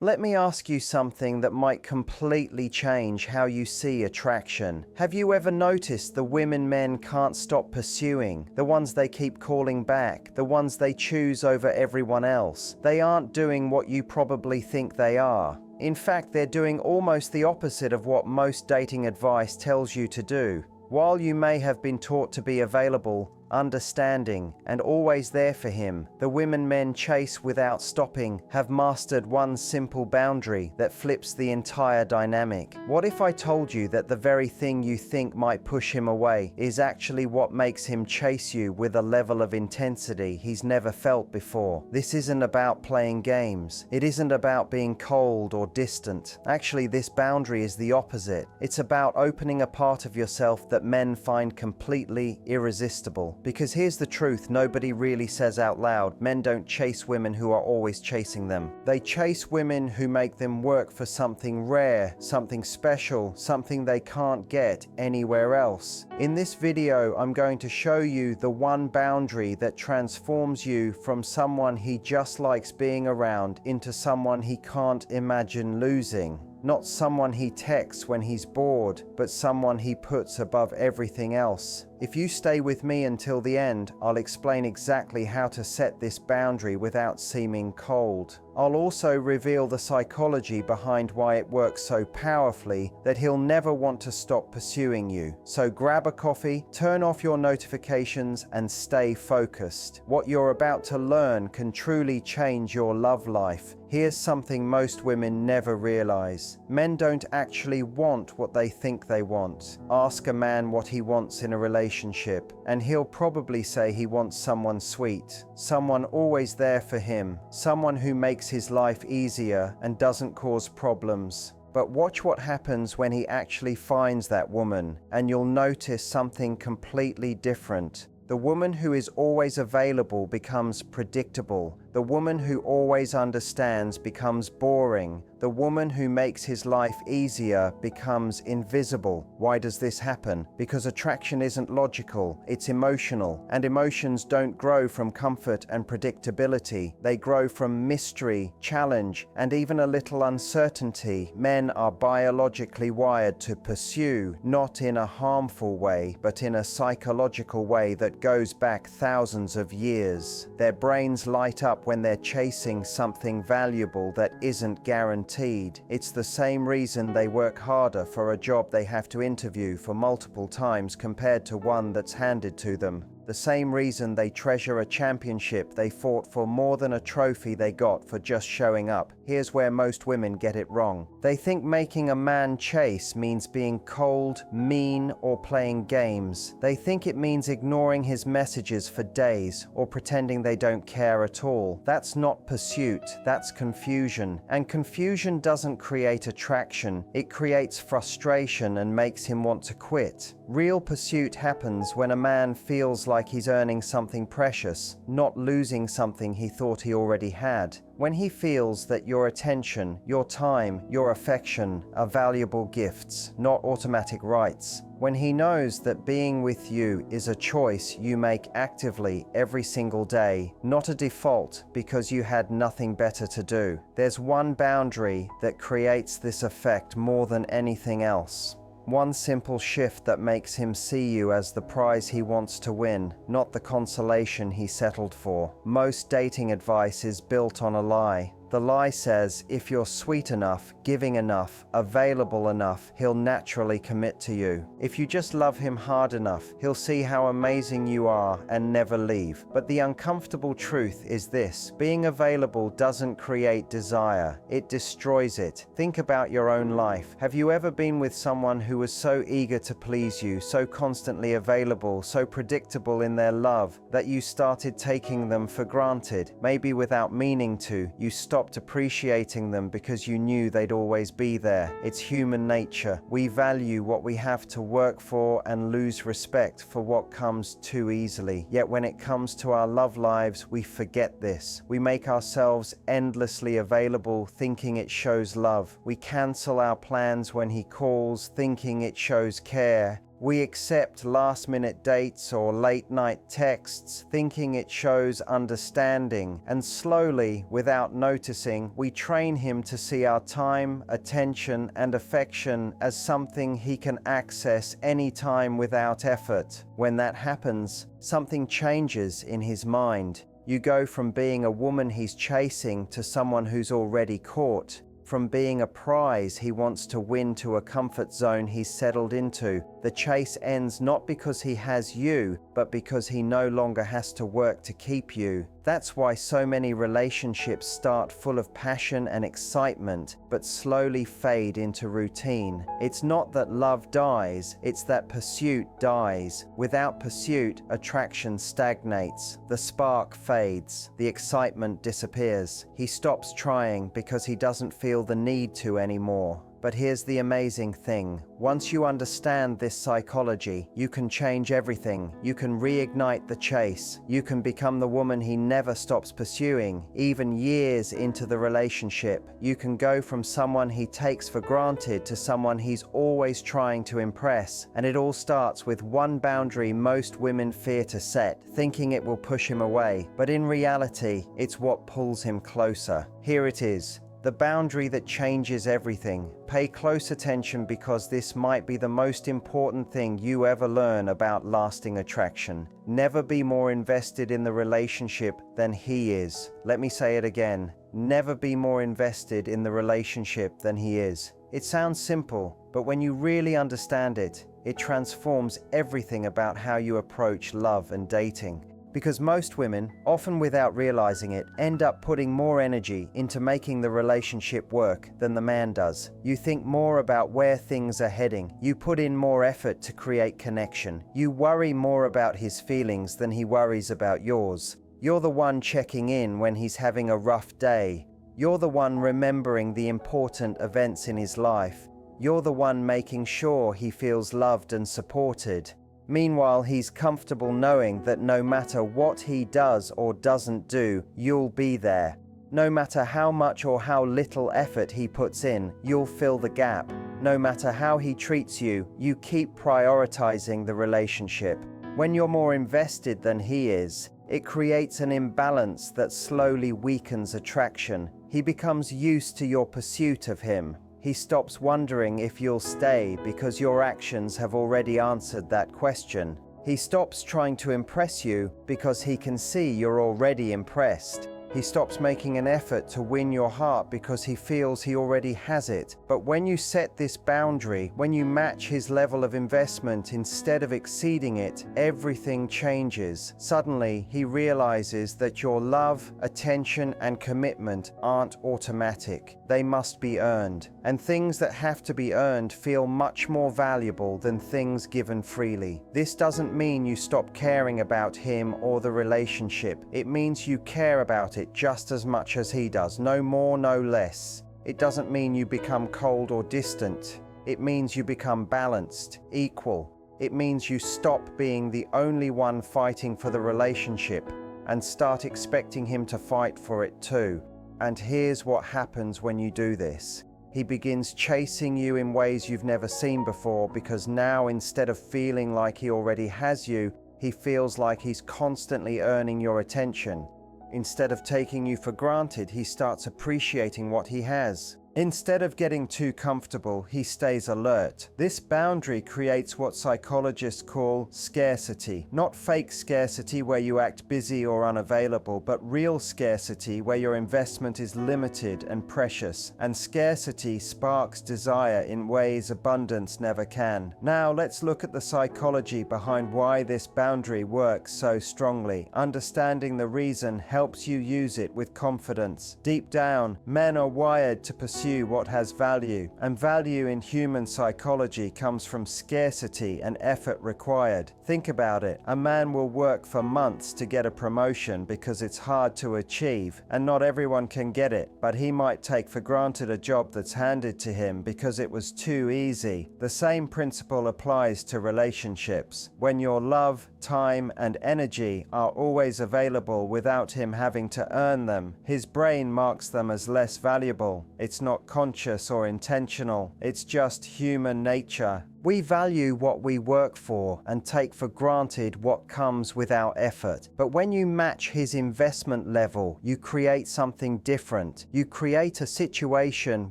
Let me ask you something that might completely change how you see attraction. Have you ever noticed the women men can't stop pursuing? The ones they keep calling back, the ones they choose over everyone else. They aren't doing what you probably think they are. In fact, they're doing almost the opposite of what most dating advice tells you to do. While you may have been taught to be available, understanding, and always there for him, the women men chase without stopping have mastered one simple boundary that flips the entire dynamic. What if I told you that the very thing you think might push him away is actually what makes him chase you with a level of intensity he's never felt before? This isn't about playing games. It isn't about being cold or distant. Actually, this boundary is the opposite. It's about opening a part of yourself that men find completely irresistible. Because here's the truth nobody really says out loud: men don't chase women who are always chasing them. They chase women who make them work for something rare, something special, something they can't get anywhere else. In this video, I'm going to show you the one boundary that transforms you from someone he just likes being around into someone he can't imagine losing. Not someone he texts when he's bored, but someone he puts above everything else. If you stay with me until the end, I'll explain exactly how to set this boundary without seeming cold. I'll also reveal the psychology behind why it works so powerfully that he'll never want to stop pursuing you. So grab a coffee, turn off your notifications, and stay focused. What you're about to learn can truly change your love life. Here's something most women never realize. Men don't actually want what they think they want. Ask a man what he wants in a relationship, and he'll probably say he wants someone sweet, someone always there for him, someone who makes his life easier and doesn't cause problems. But watch what happens when he actually finds that woman, and you'll notice something completely different. The woman who is always available becomes predictable. The woman who always understands becomes boring. The woman who makes his life easier becomes invisible. Why does this happen? Because attraction isn't logical, it's emotional. And emotions don't grow from comfort and predictability. They grow from mystery, challenge, and even a little uncertainty. Men are biologically wired to pursue, not in a harmful way, but in a psychological way that goes back thousands of years. Their brains light up when they're chasing something valuable that isn't guaranteed. It's the same reason they work harder for a job they have to interview for multiple times compared to one that's handed to them. The same reason they treasure a championship they fought for more than a trophy they got for just showing up. Here's where most women get it wrong. They think making a man chase means being cold, mean, or playing games. They think it means ignoring his messages for days or pretending they don't care at all. That's not pursuit, that's confusion. And confusion doesn't create attraction, it creates frustration and makes him want to quit. Real pursuit happens when a man feels like he's earning something precious, not losing something he thought he already had. When he feels that your attention, your time, your affection are valuable gifts, not automatic rights. When he knows that being with you is a choice you make actively every single day, not a default because you had nothing better to do. There's one boundary that creates this effect more than anything else. One simple shift that makes him see you as the prize he wants to win, not the consolation he settled for. Most dating advice is built on a lie. The lie says if you're sweet enough, giving enough, available enough, he'll naturally commit to you. If you just love him hard enough, he'll see how amazing you are and never leave. But the uncomfortable truth is this: being available doesn't create desire, it destroys it. Think about your own life. Have you ever been with someone who was so eager to please you, so constantly available, so predictable in their love, that you started taking them for granted? Maybe without meaning to, you stopped appreciating them because you knew they'd always be there. It's human nature. We value what we have to work for and lose respect for what comes too easily. Yet when it comes to our love lives, we forget this. We make ourselves endlessly available, thinking it shows love. We cancel our plans when he calls, thinking it shows care. We accept last-minute dates or late-night texts, thinking it shows understanding, and slowly, without noticing, we train him to see our time, attention, and affection as something he can access anytime without effort. When that happens, something changes in his mind. You go from being a woman he's chasing to someone who's already caught. From being a prize he wants to win to a comfort zone he's settled into. The chase ends not because he has you, but because he no longer has to work to keep you. That's why so many relationships start full of passion and excitement, but slowly fade into routine. It's not that love dies, it's that pursuit dies. Without pursuit, attraction stagnates. The spark fades. The excitement disappears. He stops trying because he doesn't feel the need to anymore. But here's the amazing thing. Once you understand this psychology, you can change everything. You can reignite the chase. You can become the woman he never stops pursuing, even years into the relationship. You can go from someone he takes for granted to someone he's always trying to impress. And it all starts with one boundary most women fear to set, thinking it will push him away. But in reality, it's what pulls him closer. Here it is. The boundary that changes everything. Pay close attention because this might be the most important thing you ever learn about lasting attraction. Never be more invested in the relationship than he is. Let me say it again. Never be more invested in the relationship than he is. It sounds simple, but when you really understand it, it transforms everything about how you approach love and dating. Because most women, often without realizing it, end up putting more energy into making the relationship work than the man does. You think more about where things are heading. You put in more effort to create connection. You worry more about his feelings than he worries about yours. You're the one checking in when he's having a rough day. You're the one remembering the important events in his life. You're the one making sure he feels loved and supported. Meanwhile, he's comfortable knowing that no matter what he does or doesn't do, you'll be there. No matter how much or how little effort he puts in, you'll fill the gap. No matter how he treats you, you keep prioritizing the relationship. When you're more invested than he is, it creates an imbalance that slowly weakens attraction. He becomes used to your pursuit of him. He stops wondering if you'll stay because your actions have already answered that question. He stops trying to impress you because he can see you're already impressed. He stops making an effort to win your heart because he feels he already has it. But when you set this boundary, when you match his level of investment instead of exceeding it, everything changes. Suddenly, he realizes that your love, attention, and commitment aren't automatic. They must be earned. And things that have to be earned feel much more valuable than things given freely. This doesn't mean you stop caring about him or the relationship. It means you care about it just as much as he does, no more, no less. It doesn't mean you become cold or distant. It means you become balanced, equal. It means you stop being the only one fighting for the relationship and start expecting him to fight for it too. And here's what happens when you do this. He begins chasing you in ways you've never seen before, because now, instead of feeling like he already has you, he feels like he's constantly earning your attention. Instead of taking you for granted, he starts appreciating what he has. Instead of getting too comfortable, he stays alert. This boundary creates what psychologists call scarcity. Not fake scarcity where you act busy or unavailable, but real scarcity where your investment is limited and precious. And scarcity sparks desire in ways abundance never can. Now let's look at the psychology behind why this boundary works so strongly. Understanding the reason helps you use it with confidence. Deep down, men are wired to pursue what has value, and value in human psychology comes from scarcity and effort required. Think about it. A man will work for months to get a promotion because it's hard to achieve, and not everyone can get it, but he might take for granted a job that's handed to him because it was too easy. The same principle applies to relationships. When your love, time, and energy are always available without him having to earn them, his brain marks them as less valuable. It's not not conscious or intentional. It's just human nature. We value what we work for and take for granted what comes without effort. But when you match his investment level, you create something different. You create a situation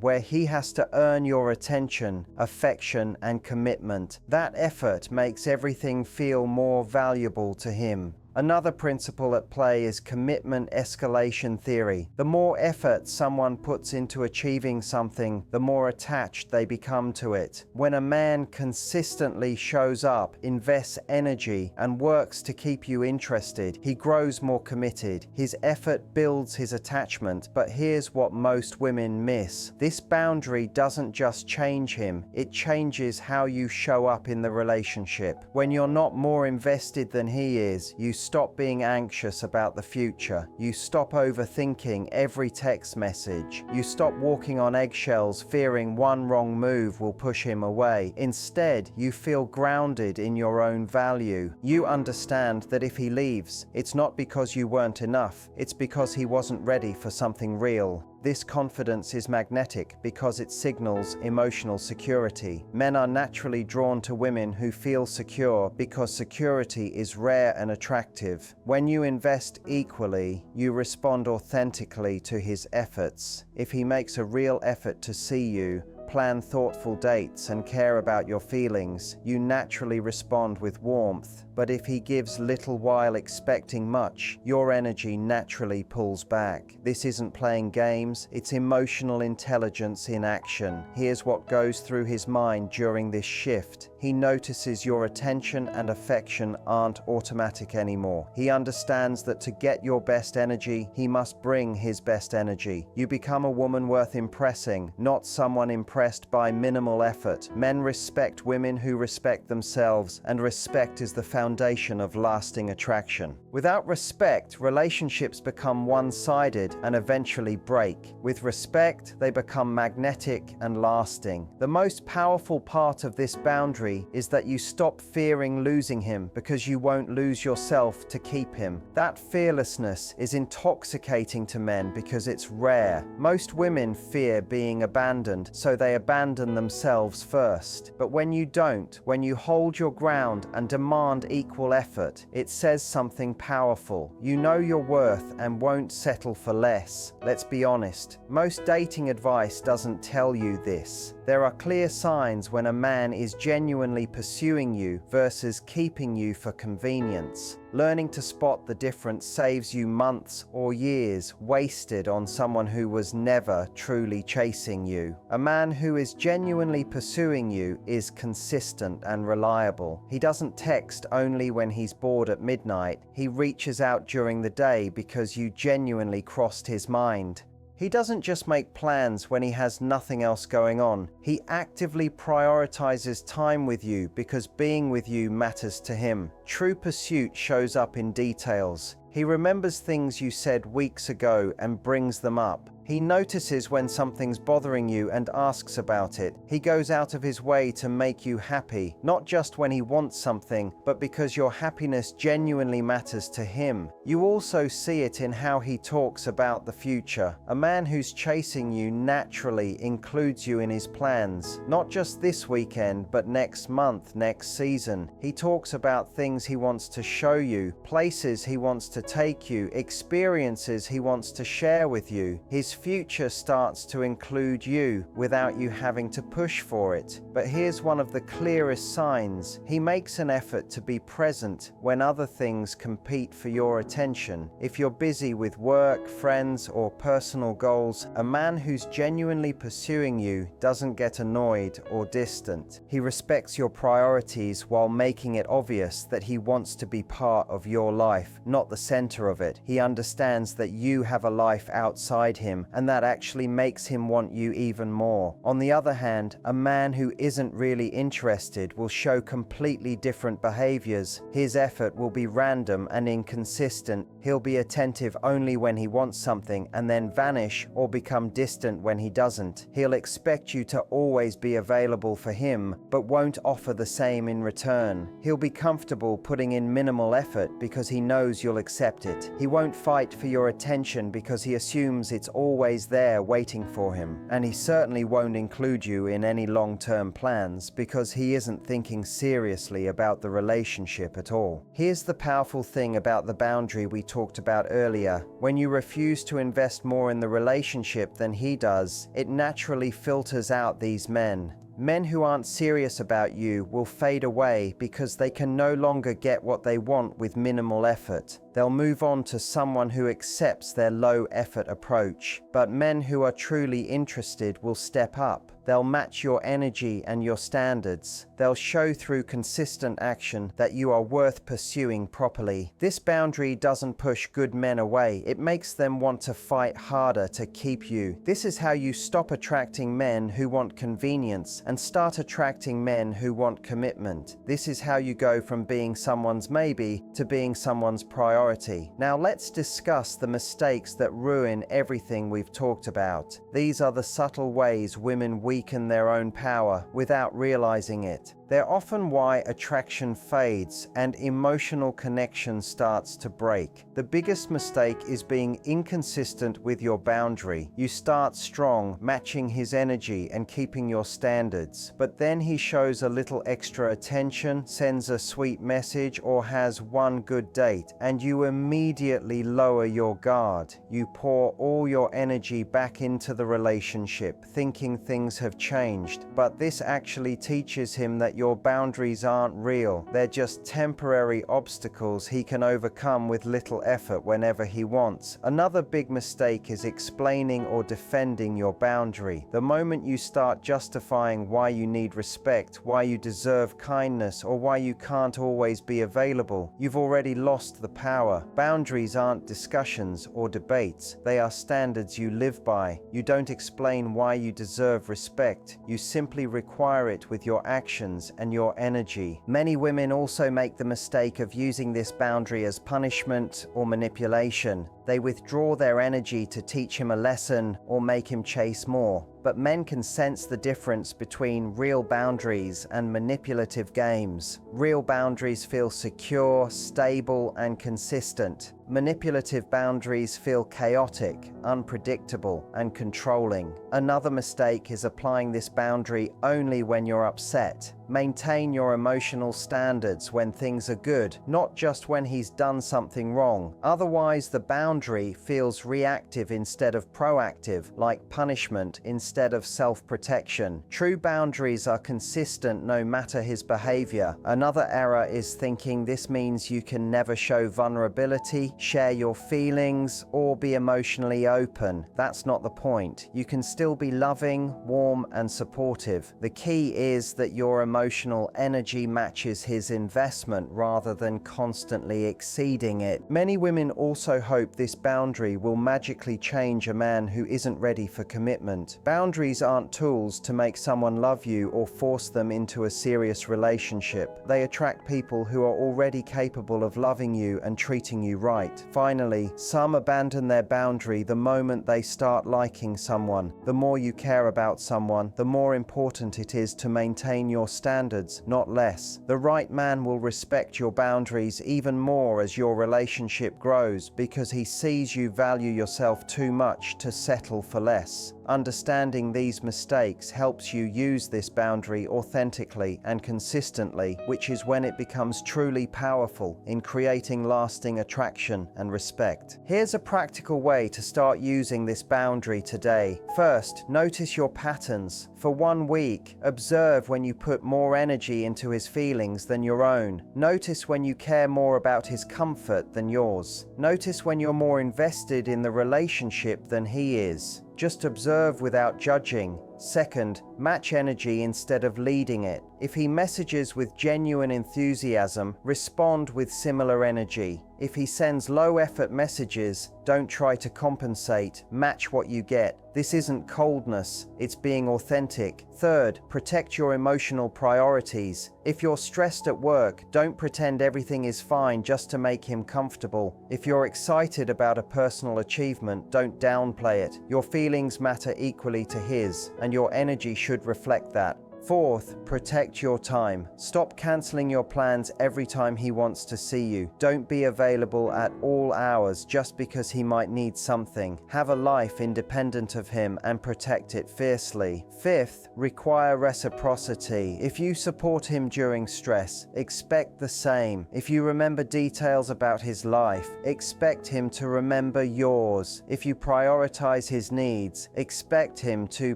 where he has to earn your attention, affection, and commitment. That effort makes everything feel more valuable to him. Another principle at play is commitment escalation theory. The more effort someone puts into achieving something, the more attached they become to it. When a man consistently shows up, invests energy, and works to keep you interested, he grows more committed. His effort builds his attachment, but here's what most women miss. This boundary doesn't just change him, it changes how you show up in the relationship. When you're not more invested than he is, you stop being anxious about the future. You stop overthinking every text message. You stop walking on eggshells fearing one wrong move will push him away. Instead, you feel grounded in your own value. You understand that if he leaves, it's not because you weren't enough, it's because he wasn't ready for something real. This confidence is magnetic because it signals emotional security. Men are naturally drawn to women who feel secure because security is rare and attractive. When you invest equally, you respond authentically to his efforts. If he makes a real effort to see you, plan thoughtful dates, and care about your feelings, you naturally respond with warmth. But if he gives little while expecting much, your energy naturally pulls back. This isn't playing games, it's emotional intelligence in action. Here's what goes through his mind during this shift. He notices your attention and affection aren't automatic anymore. He understands that to get your best energy, he must bring his best energy. You become a woman worth impressing, not someone impressed by minimal effort. Men respect women who respect themselves, and respect is the foundation of lasting attraction. Without respect, relationships become one-sided and eventually break. With respect, they become magnetic and lasting. The most powerful part of this boundary is that you stop fearing losing him because you won't lose yourself to keep him. That fearlessness is intoxicating to men because it's rare. Most women fear being abandoned, so they abandon themselves first. But when you don't, when you hold your ground and demand equal effort, it says something powerful. You know your worth and won't settle for less. Let's be honest, most dating advice doesn't tell you this. There are clear signs when a man is genuinely pursuing you versus keeping you for convenience. Learning to spot the difference saves you months or years wasted on someone who was never truly chasing you. A man who is genuinely pursuing you is consistent and reliable. He doesn't text only when he's bored at midnight. He reaches out during the day because you genuinely crossed his mind. He doesn't just make plans when he has nothing else going on. He actively prioritizes time with you because being with you matters to him. True pursuit shows up in details. He remembers things you said weeks ago and brings them up. He notices when something's bothering you and asks about it. He goes out of his way to make you happy, not just when he wants something, but because your happiness genuinely matters to him. You also see it in how he talks about the future. A man who's chasing you naturally includes you in his plans, not just this weekend, but next month, next season. He talks about things he wants to show you, places he wants to take you, experiences he wants to share with you. His future starts to include you without you having to push for it. But here's one of the clearest signs. He makes an effort to be present when other things compete for your attention. If you're busy with work, friends, or personal goals, a man who's genuinely pursuing you doesn't get annoyed or distant. He respects your priorities while making it obvious that he wants to be part of your life, not the center of it. He understands that you have a life outside him, and that actually makes him want you even more. On the other hand, a man who isn't really interested will show completely different behaviors. His effort will be random and inconsistent. He'll be attentive only when he wants something and then vanish or become distant when he doesn't. He'll expect you to always be available for him, but won't offer the same in return. He'll be comfortable putting in minimal effort because he knows you'll accept it. He won't fight for your attention because he assumes it's all always there waiting for him, and he certainly won't include you in any long-term plans because he isn't thinking seriously about the relationship at all. Here's the powerful thing about the boundary we talked about earlier. When you refuse to invest more in the relationship than he does, it naturally filters out these men. Men who aren't serious about you will fade away because they can no longer get what they want with minimal effort. They'll move on to someone who accepts their low-effort approach. But men who are truly interested will step up. They'll match your energy and your standards. They'll show through consistent action that you are worth pursuing properly. This boundary doesn't push good men away. It makes them want to fight harder to keep you. This is how you stop attracting men who want convenience and start attracting men who want commitment. This is how you go from being someone's maybe to being someone's priority. Now let's discuss the mistakes that ruin everything we've talked about. These are the subtle ways women weaken their own power without realizing it. They're often why attraction fades and emotional connection starts to break. The biggest mistake is being inconsistent with your boundary. You start strong, matching his energy and keeping your standards, but then he shows a little extra attention, sends a sweet message, or has one good date, and you immediately lower your guard. You pour all your energy back into the relationship, thinking things have changed, but this actually teaches him that your boundaries aren't real. They're just temporary obstacles he can overcome with little effort whenever he wants. Another big mistake is explaining or defending your boundary. The moment you start justifying why you need respect, why you deserve kindness, or why you can't always be available, you've already lost the power. Boundaries aren't discussions or debates. They are standards you live by. You don't explain why you deserve respect. You simply require it with your actions and your energy. Many women also make the mistake of using this boundary as punishment or manipulation. They withdraw their energy to teach him a lesson or make him chase more. But men can sense the difference between real boundaries and manipulative games. Real boundaries feel secure, stable, and consistent. Manipulative boundaries feel chaotic, unpredictable, and controlling. Another mistake is applying this boundary only when you're upset. Maintain your emotional standards when things are good, not just when he's done something wrong. Otherwise, the boundary feels reactive instead of proactive, like punishment instead of self-protection. True boundaries are consistent no matter his behavior. Another error is thinking this means you can never show vulnerability, share your feelings, or be emotionally open. That's not the point. You can still be loving, warm, and supportive. The key is that your emotional energy matches his investment rather than constantly exceeding it. Many women also hope this boundary will magically change a man who isn't ready for commitment. Boundaries aren't tools to make someone love you or force them into a serious relationship. They attract people who are already capable of loving you and treating you right. Finally, some abandon their boundary the moment they start liking someone. The more you care about someone, the more important it is to maintain your standards, not less. The right man will respect your boundaries even more as your relationship grows because he sees you value yourself too much to settle for less. Understanding these mistakes helps you use this boundary authentically and consistently, which is when it becomes truly powerful in creating lasting attraction and respect. Here's a practical way to start using this boundary today. First, notice your patterns. For 1 week, observe when you put more energy into his feelings than your own. Notice when you care more about his comfort than yours. Notice when you're more invested in the relationship than he is. Just observe without judging. Second, match energy instead of leading it. If he messages with genuine enthusiasm, respond with similar energy. If he sends low-effort messages, don't try to compensate. Match what you get. This isn't coldness, it's being authentic. Third, protect your emotional priorities. If you're stressed at work, don't pretend everything is fine just to make him comfortable. If you're excited about a personal achievement, don't downplay it. Your feelings matter equally to his, and your energy should reflect that. Fourth, protect your time. Stop canceling your plans every time he wants to see you. Don't be available at all hours just because he might need something. Have a life independent of him and protect it fiercely. Fifth, require reciprocity. If you support him during stress, expect the same. If you remember details about his life, expect him to remember yours. If you prioritize his needs, expect him to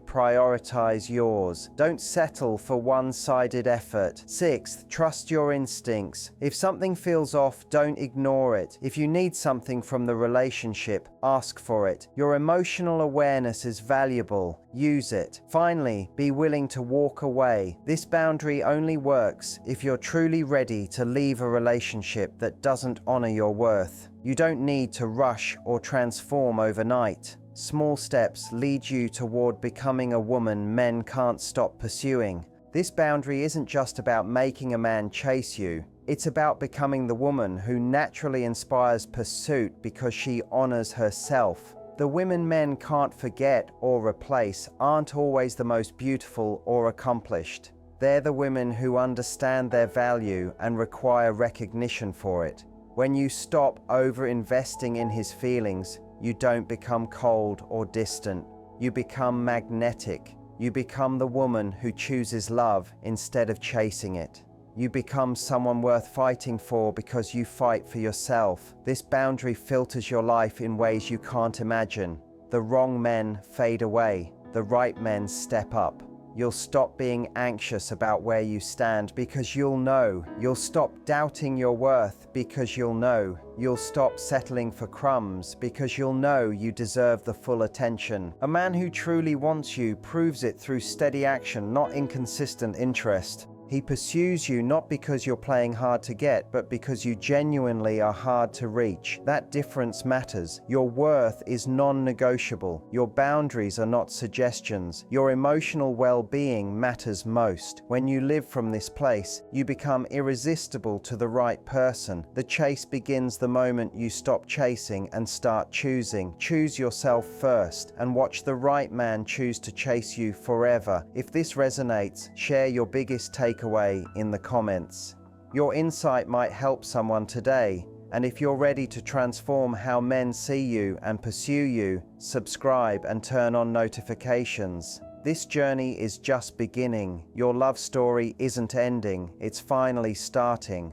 prioritize yours. Don't settle for one-sided effort. Sixth, trust your instincts. If something feels off, don't ignore it. If you need something from the relationship, ask for it. Your emotional awareness is valuable. Use it. Finally, be willing to walk away. This boundary only works if you're truly ready to leave a relationship that doesn't honor your worth. You don't need to rush or transform overnight. Small steps lead you toward becoming a woman men can't stop pursuing. This boundary isn't just about making a man chase you. It's about becoming the woman who naturally inspires pursuit because she honors herself. The women men can't forget or replace aren't always the most beautiful or accomplished. They're the women who understand their value and require recognition for it. When you stop over-investing in his feelings, you don't become cold or distant. You become magnetic. You become the woman who chooses love instead of chasing it. You become someone worth fighting for because you fight for yourself. This boundary filters your life in ways you can't imagine. The wrong men fade away. The right men step up. You'll stop being anxious about where you stand because you'll know. You'll stop doubting your worth because you'll know. You'll stop settling for crumbs because you'll know you deserve the full attention. A man who truly wants you proves it through steady action, not inconsistent interest. He pursues you not because you're playing hard to get, but because you genuinely are hard to reach. That difference matters. Your worth is non-negotiable. Your boundaries are not suggestions. Your emotional well-being matters most. When you live from this place, you become irresistible to the right person. The chase begins the moment you stop chasing and start choosing. Choose yourself first and watch the right man choose to chase you forever. If this resonates, share your biggest takeaway in the comments. Your insight might help someone today, and if you're ready to transform how men see you and pursue you, subscribe and turn on notifications. This journey is just beginning. Your love story isn't ending, it's finally starting.